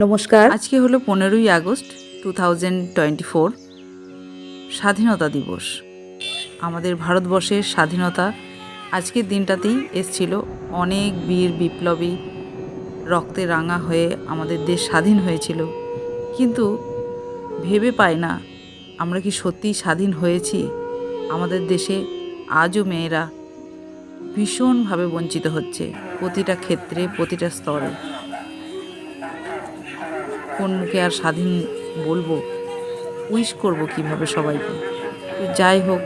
নমস্কার। আজকে হলো 15ই আগস্ট 2024, স্বাধীনতা দিবস। আমাদের ভারতবর্ষের স্বাধীনতা আজকের দিনটাতেই এসছিল। অনেক বীর বিপ্লবী রক্তে রাঙা হয়ে আমাদের দেশ স্বাধীন হয়েছিল, কিন্তু ভেবে পাই না আমরা কি সত্যিই স্বাধীন হয়েছি। আমাদের দেশে আজও মেয়েরা ভীষণভাবে বঞ্চিত হচ্ছে, প্রতিটা ক্ষেত্রে, প্রতিটা স্তরে। কোন মুখে আর স্বাধীন বলবো, উইশ করব কিভাবে সবাইকে। তো যাই হোক,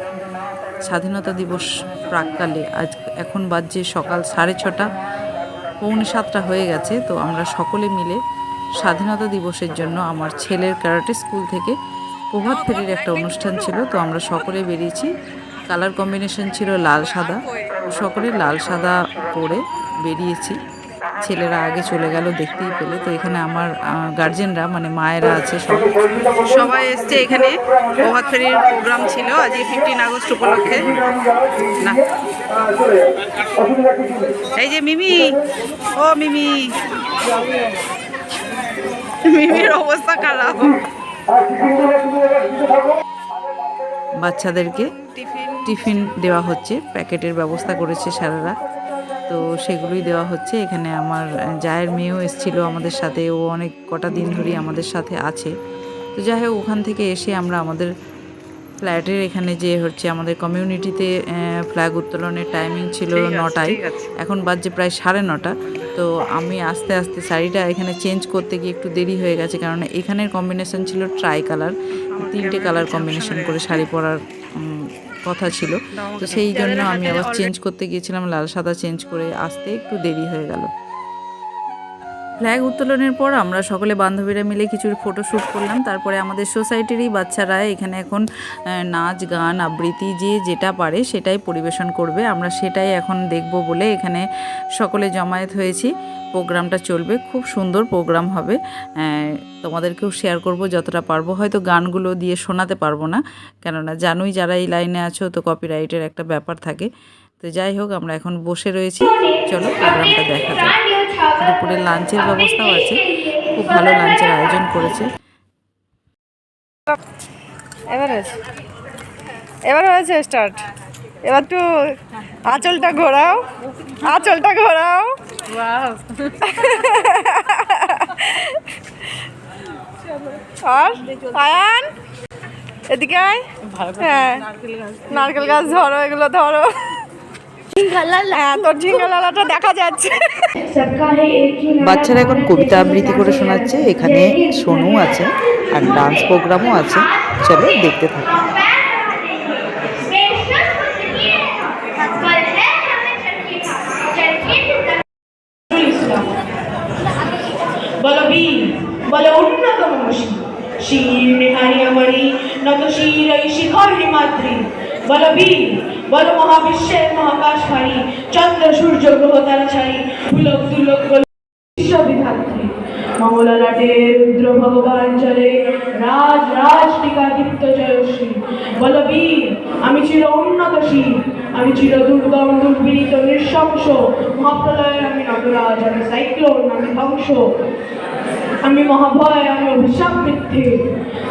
স্বাধীনতা দিবস প্রাককালে এখন বাজছে সকাল 6:30, 6:45 হয়ে গেছে। তো আমরা সকলে মিলে স্বাধীনতা দিবসের জন্য আমার ছেলের ক্যারাটে স্কুল থেকে প্রভাত ফেরির একটা অনুষ্ঠান ছিল। তো আমরা সকলে বেরিয়েছি। কালার কম্বিনেশন ছিল লাল সাদা, সকলে লাল সাদা পরে বেরিয়েছি। ছেলেরা আগে চলে গেল, দেখতেই পেলে। তো এখানে আমার গার্জেনরা মানে মায়েরা আছে, সবাই এসছে। এখানে প্রভাত ফেরির প্রোগ্রাম ছিল আজকে 15 আগস্ট উপলক্ষে। না, এই যে মিমি, ও মিমি, মিমির অবস্থা খারাপ। বাচ্চাদেরকে টিফিন দেওয়া হচ্ছে, প্যাকেটের ব্যবস্থা করেছে স্যারেরা। তো সেগুলোই দেওয়া হচ্ছে। এখানে আমার জায়ের মেয়েও এসেছিলো আমাদের সাথে, ও অনেক কটা দিন ধরেই আমাদের সাথে আছে। তো যাই হোক, ওখান থেকে এসে আমরা আমাদের ফ্ল্যাটের এখানে যে হচ্ছে আমাদের কমিউনিটিতে ফ্ল্যাগ উত্তোলনের টাইমিং ছিল 9টায়, এখন বাজছে প্রায় 9:30। তো আমি আস্তে আস্তে শাড়িটা এখানে চেঞ্জ করতে গিয়ে একটু দেরি হয়ে গেছে, কারণ এখানের কম্বিনেশন ছিল ট্রাই কালার, 3টে কালার কম্বিনেশন করে শাড়ি পরার কথা ছিল। তো সেই জন্য আমি আবার চেঞ্জ করতে গিয়েছিলাম, লাল সাদা চেঞ্জ করে আসতে একটু দেরি হয়ে গেল। ফ্ল্যাগ উত্তোলনের পর আমরা সকলে বান্ধবীরা মিলে কিছু ফটোশ্যুট করলাম। তারপরে আমাদের সোসাইটিরই বাচ্চারা এখানে এখন নাচ গান আবৃত্তি যে যেটা পারে সেটাই পরিবেশন করবে। আমরা সেটাই এখন দেখব বলে এখানে সকলে জমায়েত হয়েছি। প্রোগ্রামটা চলবে, খুব সুন্দর প্রোগ্রাম হবে। তোমাদেরকেও শেয়ার করব যতটা পারবো। হয়তো গানগুলো দিয়ে শোনাতে পারবো না, কেননা জানোই যারা এই লাইনে আছো তো কপিরাইটের একটা ব্যাপার থাকে। তো যাই হোক, আমরা এখন বসে রয়েছি, চলো প্রোগ্রামটা দেখা যাক। দুপুরে লাঞ্চের ব্যবস্থাও আছে, খুব ভালো লাঞ্চের আয়োজন করেছে। এবার হয়েছে স্টার্ট। এবার তো আঁচলটা ঘোরাও, আঁচলটা ঘোরাও। আর আয়ান এদিকে আয়। হ্যাঁ, নারকেল গাছ ধরো, এগুলো ধরো। হ্যাঁ, তোর ঝিঙ্গালালাটা দেখা যাচ্ছে। বাচ্চারা এখন কবিতা আবৃত্তি করে শোনাচ্ছে। এখানে সোনু আছে আর ডান্স প্রোগ্রামও আছে, চলো দেখতে থাকি। বলো বীর, বলো অন্যতম শির নেহারি আমারি নত শির ওই শিখর হিমাদ্রি। বলো বীর, বলো মহাবিশ্বের মহাকাশ ভারী, চন্দ্র সূর্য গ্রহ তারা ছাড়ি, পুলক দুলক বিশ্ববিধাত্রী। মঙ্গললাটে রুদ্র ভগবান চলে, রাজ রাজ টিকাদিত্য জয়শ্রী। বলো বীর, আমি চির উন্নত শির, আমি চির দুর্গম দুর্বিনীত নৃশংস। মহাপ্রলয়ের আমি নটরাজ, আমি সাইক্লোন, আমি ধ্বংস, আমি মহাভয়, আমি অভিশাপ বৃদ্ধি,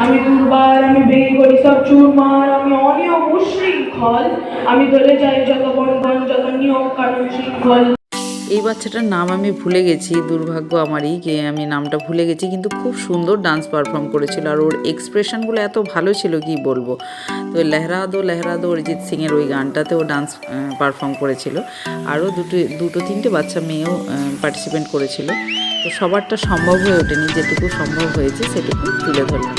আমি দুর্বার, আমি ভেঙে করি সব চুরমার, আমি অনিয়ম উশৃঙ্খল, আমি দলে যাই যত বন্ধন, যত নিয়ম কানুন শৃঙ্খল। এই বাচ্চাটার নাম আমি ভুলে গেছি, দুর্ভাগ্য আমারই, আমি নামটা ভুলে গেছি, কিন্তু খুব সুন্দর ডান্স পারফর্ম করেছিল আর ওর এক্সপ্রেশনগুলো এত ভালো ছিল কি বলবো। তো লেহরা দো অরিজিৎ সিংয়ের ওই গানটাতেও ডান্স পারফর্ম করেছিল। আরও দুটো তিনটে বাচ্চা মেয়েও পার্টিসিপেট করেছিল। তো সবারটা সম্ভব হয়ে ওঠেনি, যেটুকু সম্ভব হয়েছে সেটুকু তুলে ধরলাম।